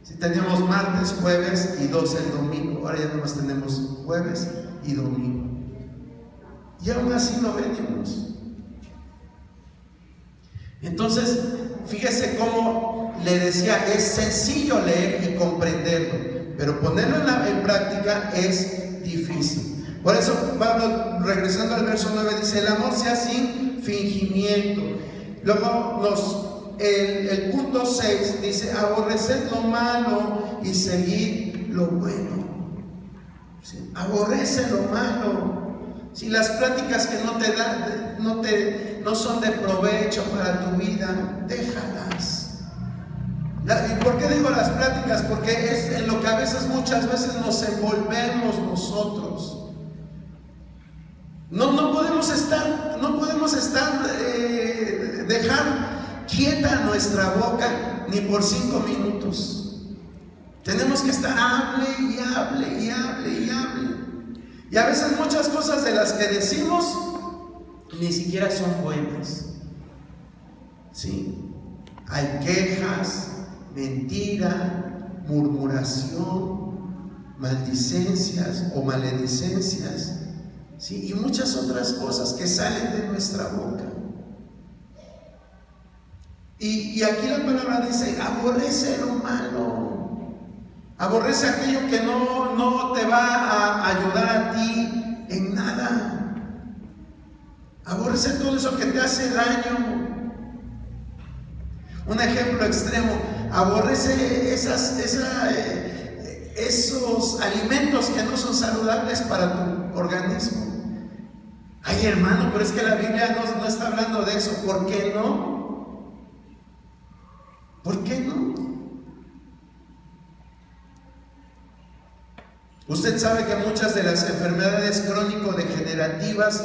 Si teníamos martes, jueves y 2 el domingo, ahora ya nada más tenemos jueves y domingo. Y aún así no venimos. Entonces, fíjese cómo le decía, es sencillo leer y comprenderlo, pero ponerlo en práctica es difícil. Por eso Pablo, regresando al verso 9, dice, el amor sea sin fingimiento. Luego el punto 6 dice, aborreced lo malo y seguid lo bueno. ¿Sí? Aborrece lo malo. Si las pláticas que no te dan, no son de provecho para tu vida, déjalas. ¿Y por qué digo las pláticas? Porque es en lo que muchas veces nos envolvemos nosotros. No podemos dejar quieta nuestra boca ni por 5 minutos. Tenemos que estar hable y hable y hable y hable. Y a veces muchas cosas de las que decimos ni siquiera son buenas. ¿Sí? Hay quejas, mentira, murmuración, maldicencias o maledicencias, ¿sí? Y muchas otras cosas que salen de nuestra boca. Y aquí la palabra dice, aborrece lo malo. Aborrece aquello que no te va a ayudar a ti en nada. Aborrece todo eso que te hace daño. Un ejemplo extremo, aborrece esos alimentos que no son saludables para tu organismo. Ay, hermano, pero es que la Biblia no está hablando de eso. ¿Por qué no? ¿Por qué no? Usted sabe que muchas de las enfermedades crónico-degenerativas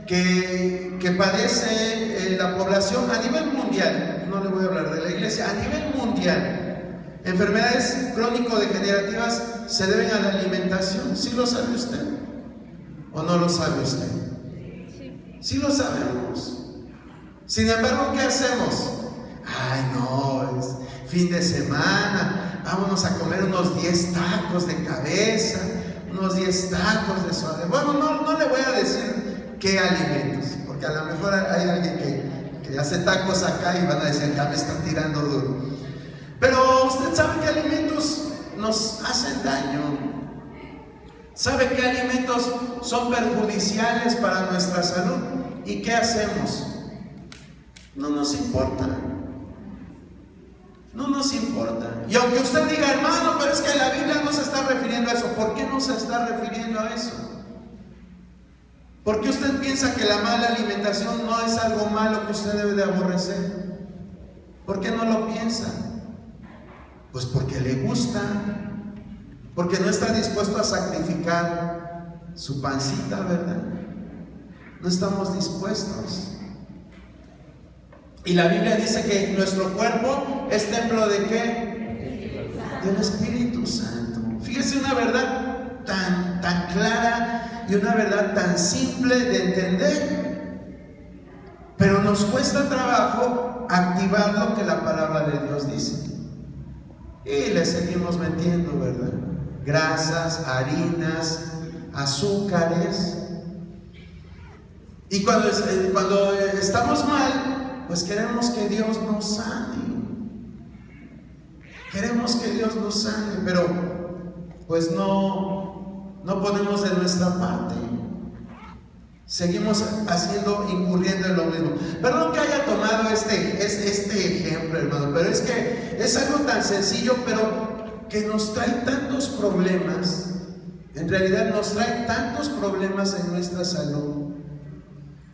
que padece la población a nivel mundial, no le voy a hablar de la iglesia, a nivel mundial, enfermedades crónico-degenerativas se deben a la alimentación. ¿Sí lo sabe usted? ¿O no lo sabe usted? Sí lo sabemos. Sin embargo, ¿qué hacemos? Ay, no, es fin de semana, vámonos a comer unos 10 tacos de cabeza, unos 10 tacos de suadero. Bueno, no le voy a decir qué alimentos, porque a lo mejor hay alguien que hace tacos acá y van a decir, ya me están tirando duro. Pero usted sabe qué alimentos nos hacen daño. ¿Sabe qué alimentos son perjudiciales para nuestra salud? ¿Y qué hacemos? No nos importa. No nos importa. Y aunque usted diga, hermano, pero es que la Biblia no se está refiriendo a eso. ¿Por qué no se está refiriendo a eso? ¿Por qué usted piensa que la mala alimentación no es algo malo que usted debe de aborrecer? ¿Por qué no lo piensa? Pues porque le gusta, porque no está dispuesto a sacrificar su pancita, ¿verdad? No estamos dispuestos. Y la Biblia dice que nuestro cuerpo es templo ¿de qué? Del Espíritu Santo. Fíjese, una verdad tan clara y una verdad tan simple de entender, pero nos cuesta trabajo activar lo que la palabra de Dios dice. Y le seguimos metiendo, ¿verdad? Grasas, harinas, azúcares. Y cuando estamos mal, pues queremos que Dios nos sane. Queremos que Dios nos sane, pero pues no ponemos de nuestra parte. seguimos incurriendo en lo mismo. Perdón que haya tomado este ejemplo, hermano, pero es que es algo tan sencillo, pero que nos trae tantos problemas. En realidad nos trae tantos problemas en nuestra salud.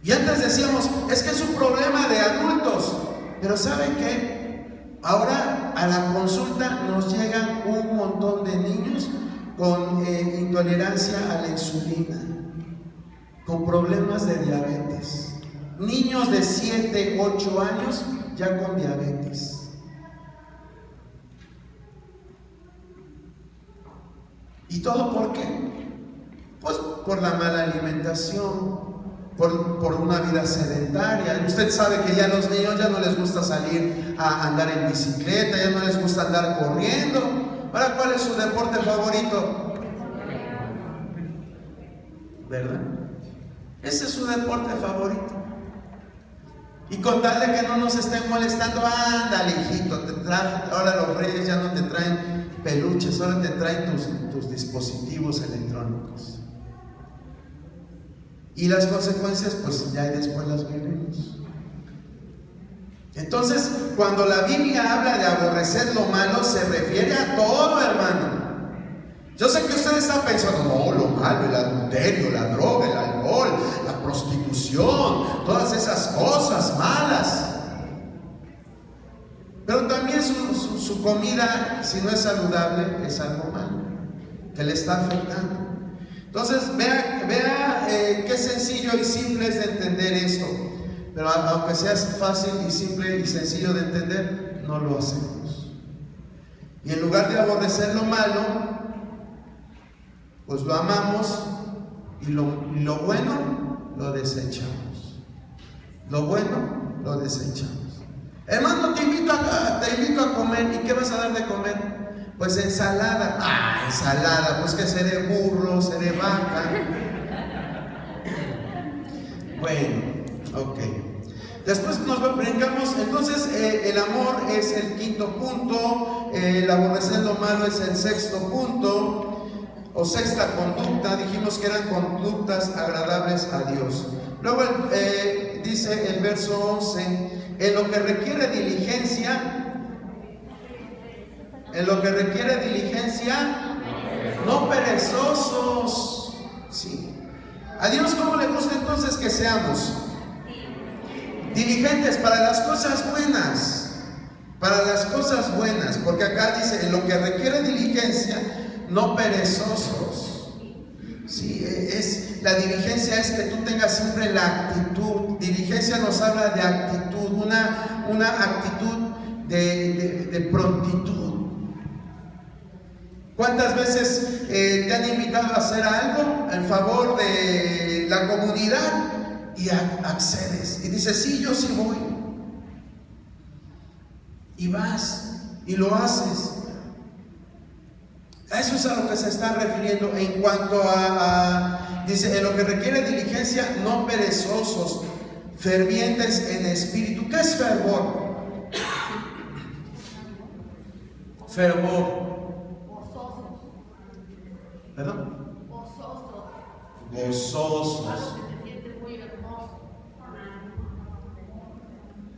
Y antes decíamos, es que es un problema de adultos. Pero ¿saben qué? Ahora a la consulta nos llegan un montón de niños con intolerancia a la insulina, con problemas de diabetes. Niños de 7, 8 años ya con diabetes. ¿Y todo por qué? Pues por la mala alimentación, por una vida sedentaria. Usted sabe que ya a los niños ya no les gusta salir a andar en bicicleta, ya no les gusta andar corriendo. Ahora, ¿cuál es su deporte favorito? ¿Verdad? Ese es su deporte favorito. Y con tal de que no nos estén molestando, ándale, hijito, ahora los reyes ya no te traen peluches, ahora te traen tus dispositivos electrónicos. Y las consecuencias, pues ya después las veremos. Entonces, cuando la Biblia habla de aborrecer lo malo, se refiere a todo, hermano. Yo sé que usted está pensando, no, lo malo, el adulterio, la droga, el alcohol, la prostitución, todas esas cosas malas. Pero también su comida, si no es saludable, es algo malo, que le está afectando. Entonces, vea qué sencillo y simple es de entender esto. Pero aunque sea fácil y simple y sencillo de entender, no lo hacemos. Y en lugar de aborrecer lo malo, pues lo amamos y lo bueno lo desechamos. Lo bueno lo desechamos. Hermano, te invito a comer. ¿Y qué vas a dar de comer? Pues ensalada. Ensalada, pues que seré burro, seré vaca. Bueno, ok. Después nos brincamos. Entonces el amor es el quinto punto, el aborrecer lo malo es el sexto punto, o sexta conducta. Dijimos que eran conductas agradables a Dios. Luego dice el verso 11, en lo que requiere diligencia, no perezosos. Sí. A Dios, ¿cómo le gusta entonces que seamos? Diligentes para las cosas buenas. Para las cosas buenas. Porque acá dice, en lo que requiere diligencia, no perezosos. Sí, la diligencia es que tú tengas siempre la actitud. Diligencia nos habla de actitud, una actitud de prontitud. ¿Cuántas veces te han invitado a hacer algo en favor de la comunidad y accedes? Y dices, sí, yo sí voy. Y vas y lo haces. A eso es a lo que se está refiriendo en cuanto dice, en lo que requiere diligencia, no perezosos, fervientes en espíritu. ¿Qué es fervor? Fervor. ¿Perdón? Gozosos.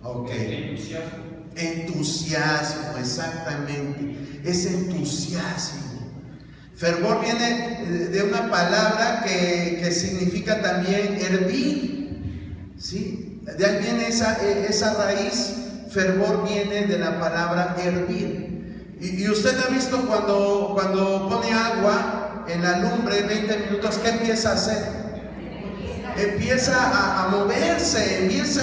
Ok. Entusiasmo, exactamente. Es entusiasmo. Fervor viene de una palabra que significa también hervir. ¿Sí? De ahí viene esa raíz. Fervor viene de la palabra hervir. Y usted ha visto cuando pone agua en la lumbre 20 minutos, ¿qué empieza a hacer? Empieza a moverse, empieza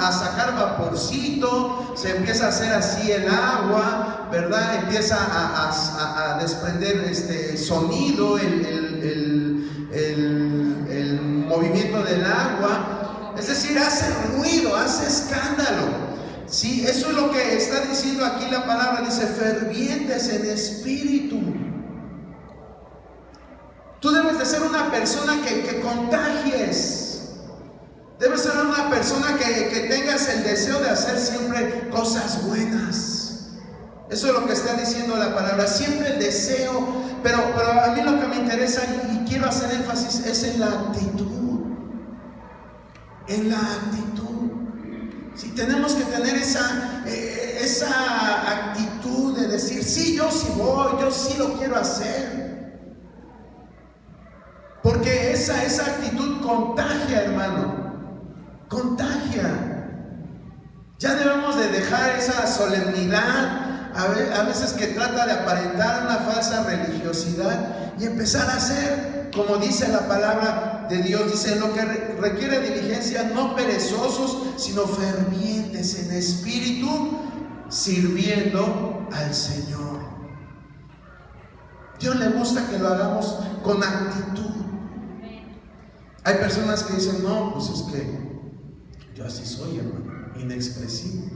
a sacar vaporcito, se empieza a hacer así el agua, ¿verdad? Empieza a desprender sonido, el movimiento del agua, es decir, hace ruido, hace escándalo. Sí, eso es lo que está diciendo aquí la palabra, dice fervientes en espíritu. Tú debes de ser una persona que contagies. Debes ser una persona que tengas el deseo de hacer siempre cosas buenas. Eso es lo que está diciendo la palabra, siempre el deseo. Pero a mí lo que me interesa y quiero hacer énfasis es en la actitud. en la actitud. Sí, tenemos que tener esa actitud de decir, sí, yo sí voy, yo sí lo quiero hacer. Porque esa actitud contagia, hermano, contagia. Ya debemos de dejar esa solemnidad, a veces que trata de aparentar una falsa religiosidad, y empezar a hacer, como dice la palabra de Dios, dice, lo que requiere diligencia, no perezosos, sino fervientes en espíritu, sirviendo al Señor. Dios le gusta que lo hagamos con actitud. Hay personas que dicen, no, pues es que yo así soy, hermano, inexpresivo,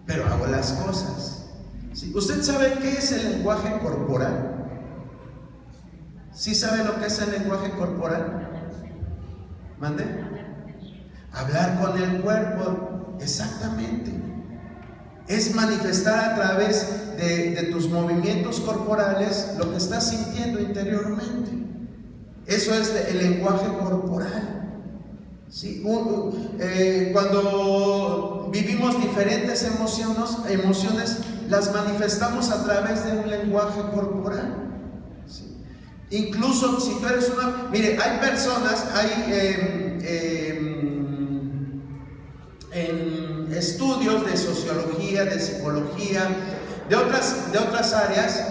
pero hago las cosas. ¿Sí? ¿Usted sabe qué es el lenguaje corporal? ¿Sí sabe lo que es el lenguaje corporal? ¿Mande? Hablar con el cuerpo, exactamente. Es manifestar a través de tus movimientos corporales lo que estás sintiendo interiormente. Eso es el lenguaje corporal. ¿Sí? Cuando vivimos diferentes emociones, las manifestamos a través de un lenguaje corporal. ¿Sí? Incluso si tú eres mire, hay personas, en estudios de sociología, de psicología, de otras áreas,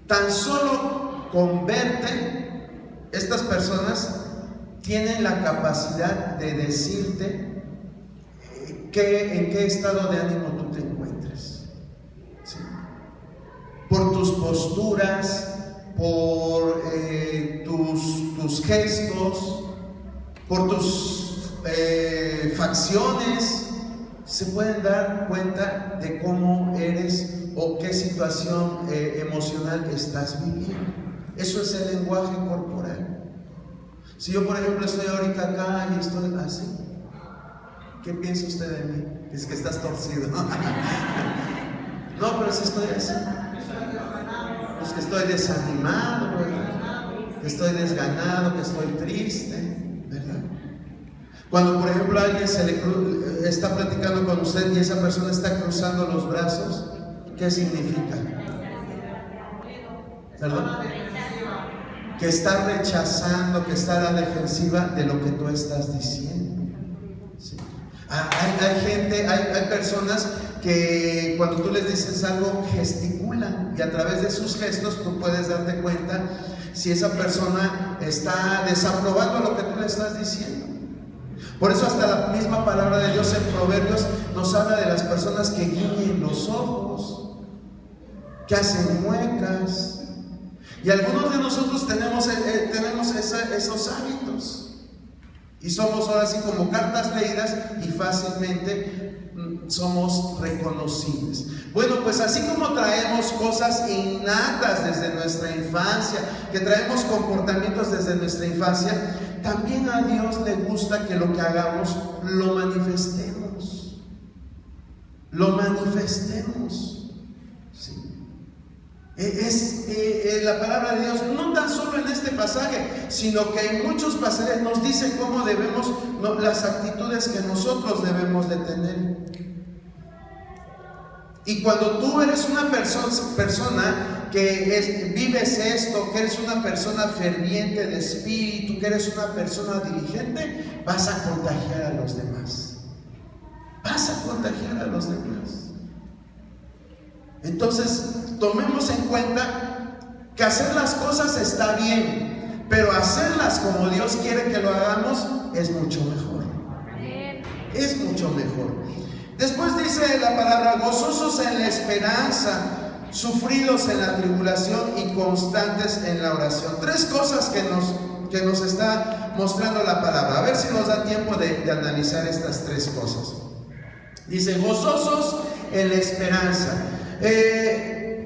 tan solo con verte, estas personas tienen la capacidad de decirte en qué estado de ánimo tú te encuentres. ¿Sí? Por tus posturas, por tus gestos, por tus facciones, se pueden dar cuenta de cómo eres o qué situación emocional estás viviendo. Eso es el lenguaje corporal. Si yo, por ejemplo, estoy ahorita acá y estoy así, ¿qué piensa usted de mí? Es que estás torcido. No, pero si estoy así, pues que estoy desanimado, ¿verdad? Que estoy desganado, que estoy triste, ¿verdad? Cuando, por ejemplo, alguien está platicando con usted y esa persona está cruzando los brazos, ¿qué significa? ¿Perdón? Que está rechazando, que está a la defensiva de lo que tú estás diciendo. ¿Sí? Hay personas que cuando tú les dices algo gesticulan, y a través de sus gestos tú puedes darte cuenta si esa persona está desaprobando lo que tú le estás diciendo. Por eso hasta la misma palabra de Dios en Proverbios nos habla de las personas que guiñen los ojos, que hacen muecas. Y algunos de nosotros tenemos esos hábitos. Y somos ahora sí como cartas leídas y fácilmente somos reconocibles. Bueno, pues así como traemos cosas innatas desde nuestra infancia, que traemos comportamientos desde nuestra infancia, también a Dios le gusta que lo que hagamos lo manifestemos. Lo manifestemos. ¿Sí? Es la palabra de Dios, no tan solo en este pasaje, sino que en muchos pasajes nos dice cómo debemos, las actitudes que nosotros debemos de tener. Y cuando tú eres una persona que vives esto, que eres una persona ferviente de espíritu, que eres una persona diligente, vas a contagiar a los demás. Vas a contagiar a los demás. Entonces, tomemos en cuenta que hacer las cosas está bien, pero hacerlas como Dios quiere que lo hagamos es mucho mejor. Es mucho mejor. Después dice la palabra, gozosos en la esperanza, sufridos en la tribulación y constantes en la oración. Tres cosas que nos está mostrando la palabra. A ver si nos da tiempo de analizar estas tres cosas. Dice, gozosos en la esperanza.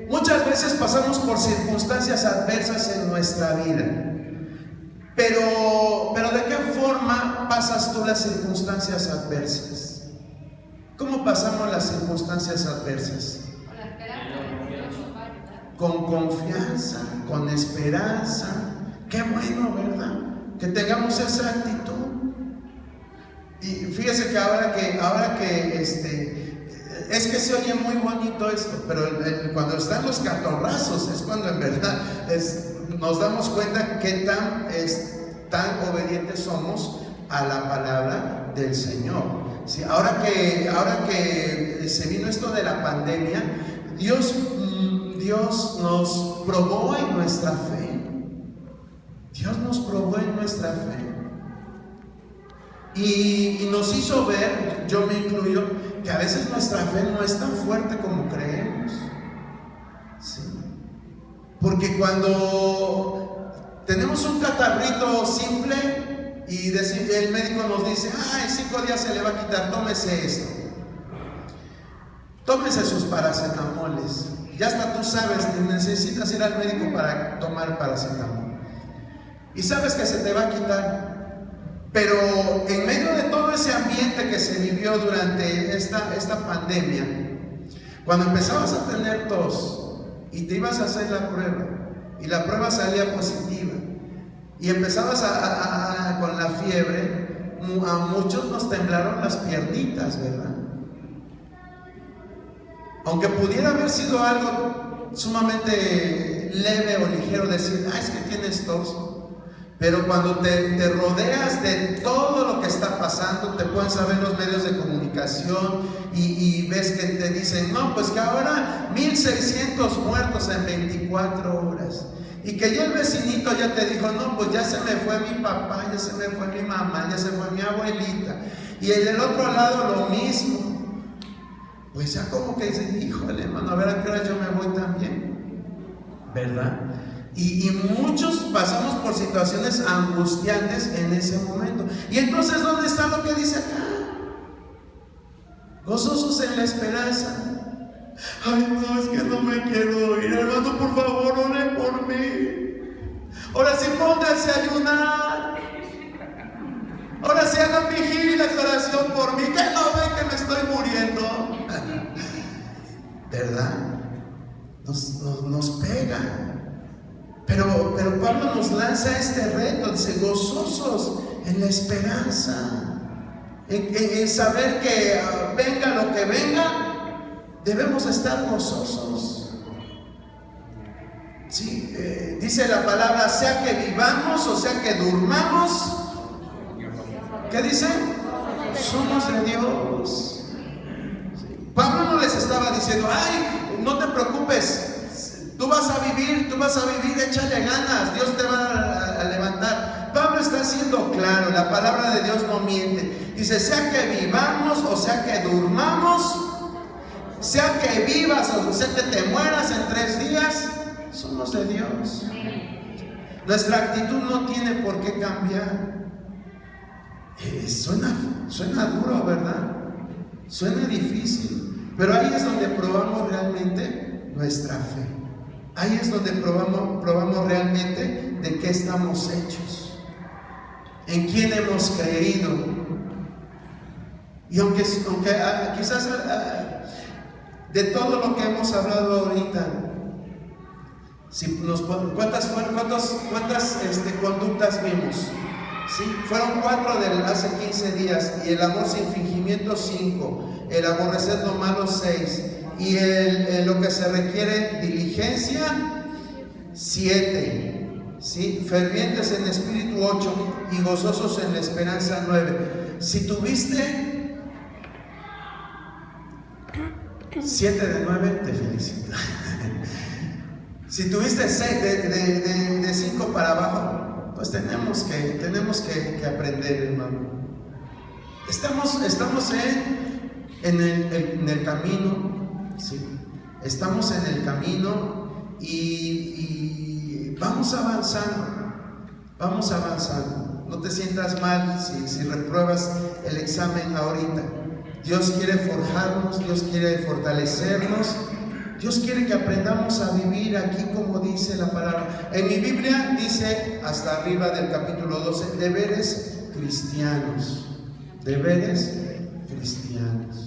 Muchas veces pasamos por circunstancias adversas en nuestra vida, pero ¿de qué forma pasas tú las circunstancias adversas? ¿Cómo pasamos las circunstancias adversas? Con confianza, con esperanza. Qué bueno, ¿verdad? Que tengamos esa actitud. Y fíjese que ahora que es que se oye muy bonito esto, pero cuando están los catorrazos es cuando en verdad nos damos cuenta que tan obedientes somos a la palabra del Señor. Sí, ahora que se vino esto de la pandemia, Dios nos probó en nuestra fe. Dios nos probó en nuestra fe. Y nos hizo ver, yo me incluyo, que a veces nuestra fe no es tan fuerte como creemos. ¿Sí? Porque cuando tenemos un catarrito simple y el médico nos dice, en 5 días se le va a quitar, tómese esto. Tómese sus paracetamoles. Ya hasta tú sabes, necesitas ir al médico para tomar paracetamol. Y sabes que se te va a quitar. Pero en medio de todo ese ambiente que se vivió durante esta pandemia, cuando empezabas a tener tos y te ibas a hacer la prueba y la prueba salía positiva y empezabas con la fiebre, a muchos nos temblaron las piernitas, ¿verdad? Aunque pudiera haber sido algo sumamente leve o ligero, decir, es que tienes tos. Pero cuando te rodeas de todo lo que está pasando, te pueden saber los medios de comunicación y ves que te dicen, no, pues que ahora 1,600 muertos en 24 horas. Y que ya el vecinito ya te dijo, no, pues ya se me fue mi papá, ya se me fue mi mamá, ya se fue mi abuelita. Y en el otro lado lo mismo. Pues ya como que dicen, híjole, hermano, a ver a qué hora yo me voy también, ¿verdad? Y muchos pasamos por situaciones angustiantes en ese momento. Y entonces, ¿dónde está lo que dice acá? Gozosos en la esperanza. Ay, no, es que no me quiero ir, hermano, por favor, ore por mí. Ahora sí, pónganse a ayunar. Ahora sí, hagan vigilias de oración por mí, que no ven que me estoy muriendo. ¿Verdad? Nos pega. Pero Pablo nos lanza este reto, dice, gozosos en la esperanza, en saber que venga lo que venga, debemos estar gozosos. Sí, dice la palabra, sea que vivamos o sea que durmamos, ¿qué dice? Somos de Dios. Pablo no les estaba diciendo, no te preocupes, tú vas a vivir, échale ganas, Dios te va a levantar. Pablo está siendo claro, la palabra de Dios no miente. Dice, sea que vivamos o sea que durmamos, sea que vivas o sea que te mueras en 3 días, somos de Dios. Nuestra actitud no tiene por qué cambiar. Suena duro, ¿verdad? Suena difícil, pero ahí es donde probamos realmente nuestra fe. Ahí es donde probamos realmente de qué estamos hechos, en quién hemos creído. Y aunque quizás de todo lo que hemos hablado ahorita, ¿cuántas conductas vimos? ¿Sí? Fueron 4 hace 15 días, y el amor sin fingimiento 5, el aborrecer lo malo 6, y lo que se requiere diligencia 7, ¿sí? Fervientes en espíritu 8 y gozosos en la esperanza 9. Si tuviste 7 de 9, te felicito. Si tuviste 6 de 5 para abajo, pues tenemos que aprender, hermano. Estamos en el camino. Sí, estamos en el camino y vamos avanzando. No te sientas mal si repruebas el examen ahorita. Dios quiere forjarnos, Dios quiere fortalecernos, Dios quiere que aprendamos a vivir aquí como dice la palabra. En mi Biblia dice hasta arriba del capítulo 12, deberes cristianos. Deberes cristianos.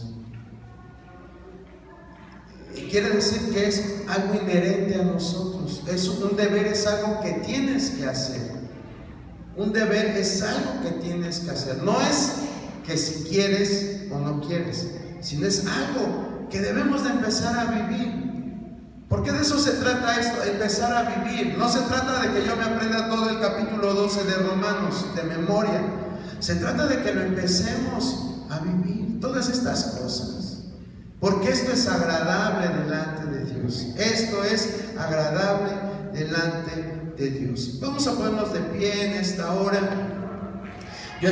Quiere decir que es algo inherente a nosotros. Un deber es algo que tienes que hacer. Un deber es algo que tienes que hacer. No es que si quieres o no quieres, sino es algo que debemos de empezar a vivir. Porque de eso se trata esto, empezar a vivir. No se trata de que yo me aprenda todo el capítulo 12 de Romanos de memoria. Se trata de que lo empecemos a vivir, todas estas cosas. Porque esto es agradable delante de Dios. Esto es agradable delante de Dios. Vamos a ponernos de pie en esta hora. Yo